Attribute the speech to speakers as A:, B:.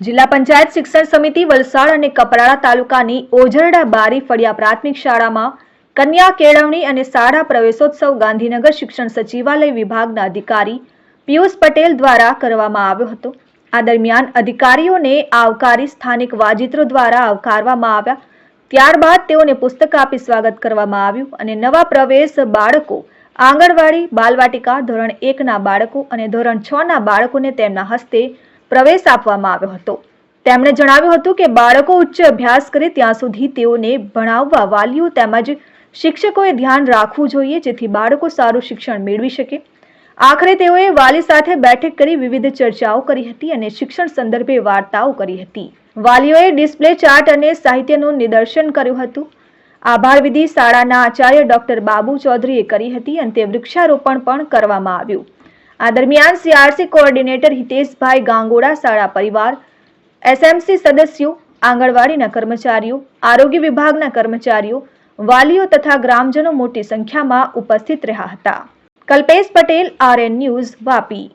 A: જિલ્લા પંચાયત શિક્ષણ સમિતિ વલસાડ અને કપરાડા તાલુકાની ઓઝરડા બારી ફળિયા પ્રાથમિક શાળામાં કન્યા કેળવણી અને શાળા પ્રવેશોત્સવ ગાંધીનગર શિક્ષણ સચિવાલય વિભાગના અધિકારી પિયુષ પટેલ દ્વારા કરવામાં આવ્યો હતો। આ દરમિયાન અધિકારીઓને આવકારી સ્થાનિક વાજિત્રો દ્વારા આવકારવામાં આવ્યા। ત્યારબાદ તેઓને પુસ્તક આપી સ્વાગત કરવામાં આવ્યું અને નવા પ્રવેશ બાળકો આંગણવાડી બાલવાટિકા ધોરણ 1ના બાળકો અને ધોરણ 6ના બાળકોને તેમના હસ્તે પ્રવેશ આપવામાં આવ્યો હતો। તેમણે જણાવ્યું હતું કે બાળકો ઉચ્ચ અભ્યાસ કરે ત્યાં સુધી તેઓને ભણાવવા વાલીઓ તેમજ શિક્ષકોએ ધ્યાન રાખવું જોઈએ, જેથી બાળકો સારું શિક્ષણ મેળવી શકે। આખરે તેઓએ વાલી સાથે બેઠક કરી વિવિધ ચર્ચાઓ કરી હતી અને શિક્ષણ સંદર્ભે વાર્તાઓ કરી હતી। વાલીઓએ ડિસ્પ્લે ચાર્ટ અને સાહિત્યનું નિદર્શન કર્યું હતું। આભાર વિધિ શાળાના આચાર્ય ડોક્ટર બાબુ ચૌધરીએ કરી હતી અને તે વૃક્ષારોપણ પણ કરવામાં આવ્યું। આ દરમિયાન સીઆરસી કોઓર્ડિનેટર હિતેશભાઈ ગાંગોડા, શાળા પરિવાર, એસએમસી સદસ્યો, આંગણવાડીના કર્મચારીઓ, આરોગ્ય વિભાગના કર્મચારીઓ, વાલીઓ તથા ગ્રામજનો મોટી સંખ્યામાં ઉપસ્થિત રહ્યા હતા। Kalpesh Patel, RN news, Vapi.